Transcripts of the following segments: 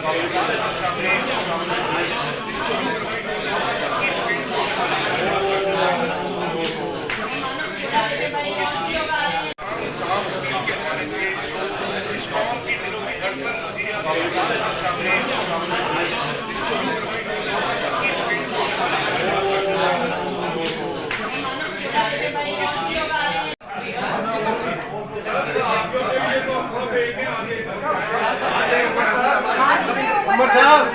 उमर साहब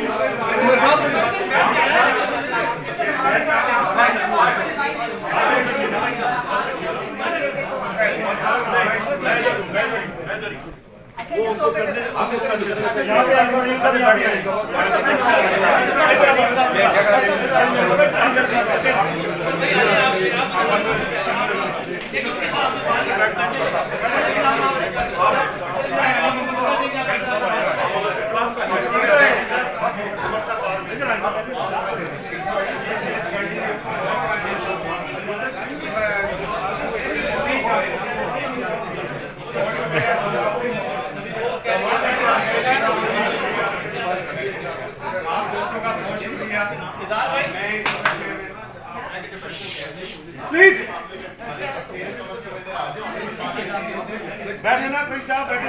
बैठे ना कोई साहब बैठे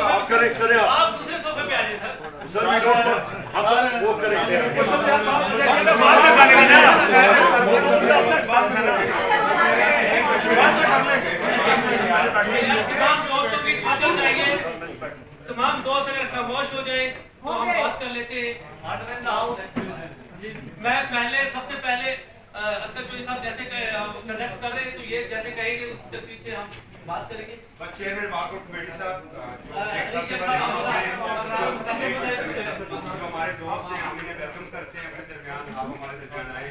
आप करें आप दूसरे सोफे पे आ जाइए सर वो करेंगे तमाम दोस्त अगर खामोश हो जाए तो हम बात कर लेते हैं। मैं सबसे पहले असद जो साहब जैसे कंडक्ट कर रहे हैं तो ये जैसे कहेंगे उस तरीके से हम बात करेंगे। चेयरमैन वाकआउट कमेटी साहब हमारे दोस्त हैं, हम इन्हें वेलकम करते हैं अपने दरमियान। आप हमारे दरमियान आए।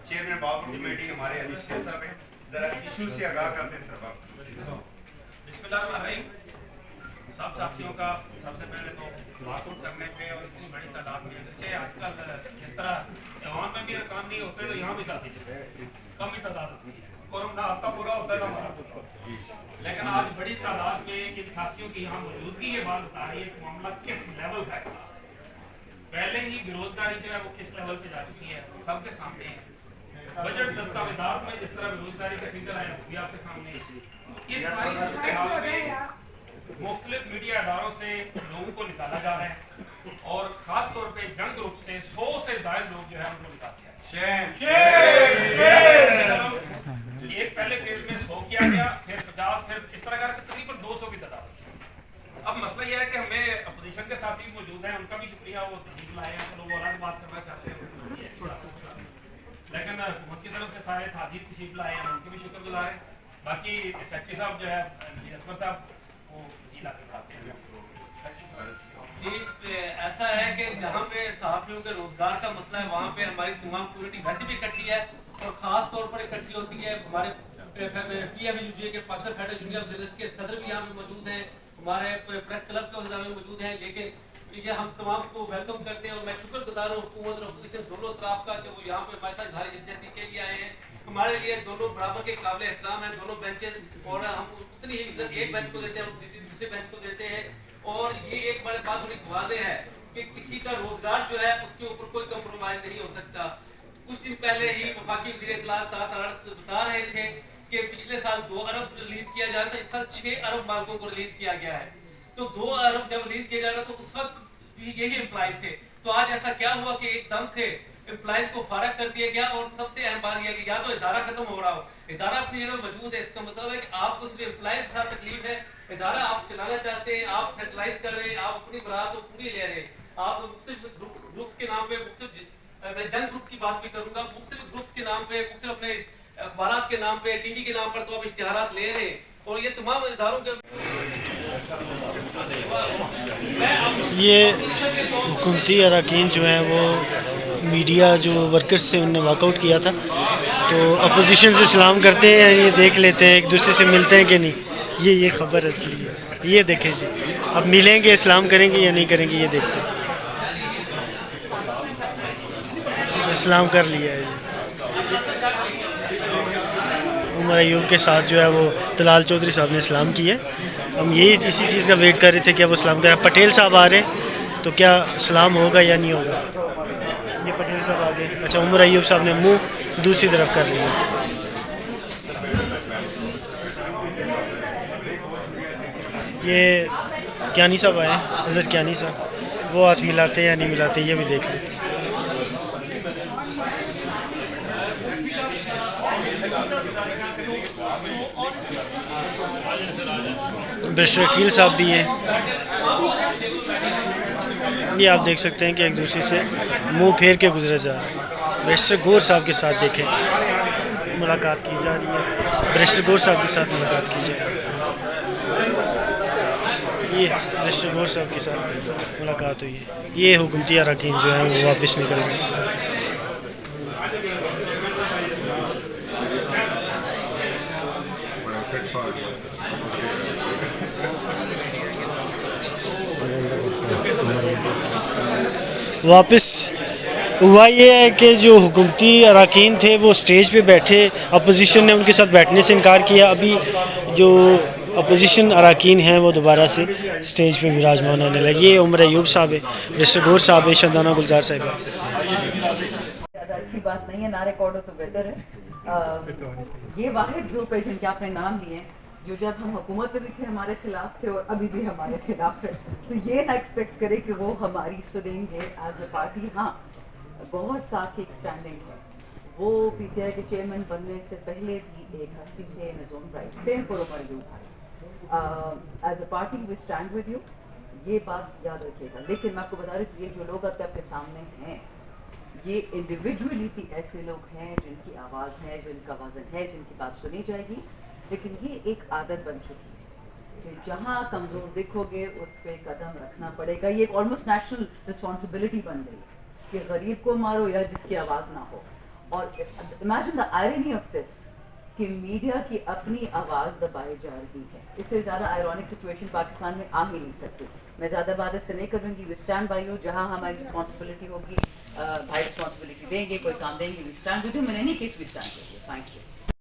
चेयरमैन वाकआउट कमेटी हमारे अली शेख साहब हैं, जरा इशू से आगाह करते हैं सर। बिस्मिल्लाहिर्रहमानिर्रहीम। सब साथियों का सबसे पहले तो वाकआउट करने पे और इतनी बड़ी तादाद में अच्छे आजकल जिस तरह वहाँ में भी काम नहीं होते तो यहाँ भी साथी कम ही तादाद होती है। कोरम ना आपका पूरा होता है ना हमारा पूरा, लेकिन आज बड़ी तादाद में इन साथियों की यहाँ मौजूदगी ये बात बता रही है कि मामला किस लेवल का एहसास है। पहले ही बेरोजगारी जो है वो किस लेवल पे जा चुकी है सबके सामने है। बजट दस्तावेजात में जिस तरह बेरोजगारी का फिगर आया वो भी आपके सामने है। इस सारी सूरत हाल में मुख्तलिफ मीडिया इदारों से लोगों को निकाला जा रहा है और खास तौर पे जंग ग्रुप से 100 से ज्यादा लोग जो है उनको निकाल दिया। एक पहले फेज में 100 किया गया, फिर 50, फिर इस तरह करके तकरीबन 200 की तादाद। अब मसला यह है कि हमें अपोजिशन के साथी मौजूद हैं, उनका भी शुक्रिया, वो तस्दीक लाए हैं, लोग और बात करना चाहते हैं लेकिन हुकूमत की तरफ से सारे ताजीद तशरीफ लाए हैं, उनके भी शुक्रगुजार हैं। बाकी सेक्रेटरी साहब जो है अकबर साहब वो जी ला के बताते हैं। जी ऐसा है कि जहाँ पे सहाफ़ियों के रोजगार का मसला है वहाँ पे हमारी तमाम कम्युनिटी वैसे भी इकट्ठी है और ख़ास तौर पर इकट्ठी होती है। हमारे PFUJ के Pakistan federal union of journalist के सदर भी यहाँ पे मौजूद हैं, हमारे प्रेस क्लब के उहदेदार मौजूद हैं। लेकिन ये हम तमाम को वेलकम करते हैं और मैं शुक्रगुजार हूँ हुकूमत और अपोजिशन दोनों तरफ का कि वो यहाँ पे हमारे साथ इज़हार यकजहती के लिए आए हैं। हमारे लिए दोनों बराबर के काबिल एहतराम है दोनों बेंचेस, और हम उतनी ही इज्जत एक बेंच को देते हैं और दूसरे बेंच को देते हैं। और ये एक बड़ी बात बड़ी वाज़ेह है कि किसी का रोजगार जो है उसके ऊपर कोई कंप्रोमाइज नहीं हो सकता। कुछ दिन पहले ही वफाकी वज़ीर इत्तलात बता रहे थे कि पिछले साल 2 अरब रिलीज किया जा रहा था, इस साल 6 अरब मार्कों को रिलीज किया गया है। तो 2 अरब जब रिलीज किया जा रहा था तो उस वक्त यही एम्प्लॉइज थे। तो आज ऐसा क्या हुआ कि एकदम से एम्प्लॉइज को फारग कर दिया गया। और सबसे अहम बात यह है कि या तो इदारा खत्म हो रहा हो, इदारा अपनी जगह मौजूद है, इसका मतलब है कि आपको सिर्फ एम्प्लॉइज के साथ तकलीफ है। इदारा आप चलाना चाहते हैं, आप सेटलाइज कर रहे हैं, आप अपनी बरात को पूरी ले रहे हैं। आप मुख्तलिफ ग्रुप्स के नाम पे मैं जंग ग्रुप की बात भी करूंगा, मुख्तलिफ ग्रुप्स के नाम पे, मुख्तलिफ अपने अखबारात के नाम पे, टीवी के नाम पर तो आप इश्तिहारात ले रहे हैं और ये तमाम इदारों के ये हुकूमती अरकान जो हैं वो मीडिया जो वर्कर्स से उन्होंने वॉकआउट किया था तो अपोजिशन से सलाम करते हैं, ये देख लेते हैं एक दूसरे से मिलते हैं कि नहीं। ये खबर असली है, ये देखें जी। अब मिलेंगे, सलाम करेंगे या नहीं करेंगे, ये देखते हैं। सलाम कर लिया है जी। उमर अयूब के साथ जो है वो तलाल चौधरी साहब ने इस्लाम की है। हम यही इसी चीज़ का वेट कर रहे थे कि अब इस्लाम का पटेल साहब आ रहे हैं तो क्या इस्लाम होगा या नहीं होगा। ये पटेल साहब आ गए। अच्छा, उमर अयूब साहब ने मुंह दूसरी तरफ कर लिया। ये क्यानी साहब आए, हज़रत क्यानी साहब, वो हाथ मिलाते हैं या नहीं मिलाते ये भी देख लेते हैं। बैरिस्टर वकील साहब भी हैं। ये आप देख सकते हैं कि एक दूसरे से मुंह फेर के गुजरे जा रहे हैं। बैरिस्टर गौर साहब के साथ देखें मुलाकात की जा रही है। बैरिस्टर गौर साहब के साथ मुलाकात की जा रही है। ये बैरिस्टर गौर साहब के साथ मुलाकात हुई है। ये हुकूमती अरकान जो हैं वो वापस निकल गए। वापस हुआ ये है कि जो हुकूमती अरकान थे वो स्टेज पे बैठे, अपोजिशन ने उनके साथ बैठने से इनकार किया। अभी जो अपोजिशन अरकान हैं वो दोबारा से स्टेज पे विराजमान होने लगे। ये उमर अयूब साहब है, बैरिस्टर गौर साहब है, शंदाना गुलजार साहब है। ज़्यादा अच्छी बात नहीं है, ना रिकॉर्ड हो तो बेहतर है। ये वाहिद ग्रुप है जिनके आपने नाम लिए जो जब हम हुकूमत में भी थे हमारे खिलाफ थे और अभी भी हमारे खिलाफ है, तो ये ना एक्सपेक्ट करें कि वो हमारी सुनेंगे एज अ पार्टी। हाँ, गौहर साहब की एक स्टैंडिंग है, वो पीटीआई के चेयरमैन बनने से पहले भी एक हस्ती थे in his own right, same for Umar Ayub. As a party we stand with you, ये बात याद रखिएगा। लेकिन मैं आपको बता रही हूँ ये जो लोग आपके सामने हैं ये इंडिविजुअली भी ऐसे लोग हैं जिनकी आवाज़ है, जिनका वजन है, जिनकी बात सुनी जाएगी। लेकिन ये एक आदत बन चुकी है कि जहाँ कमज़ोर दिखोगे उस पर कदम रखना पड़ेगा। ये एक ऑलमोस्ट नेशनल रिस्पॉन्सिबिलिटी बन गई कि गरीब को मारो या जिसकी आवाज़ ना हो। और imagine the irony of this कि मीडिया की अपनी आवाज़ दबाई जा रही है। इससे ज़्यादा आयरॉनिक सिचुएशन पाकिस्तान में आ ही नहीं सकती। मैं ज़्यादा बात इससे नहीं करूँगी। वी स्टैंड बाय यू, जहाँ हमारी रिस्पॉन्सिबिलिटी होगी भाई रिस्पॉन्सिबिलिटी देंगे, कोई काम देंगे, we stand with you. In any case we stand with you. Thank you.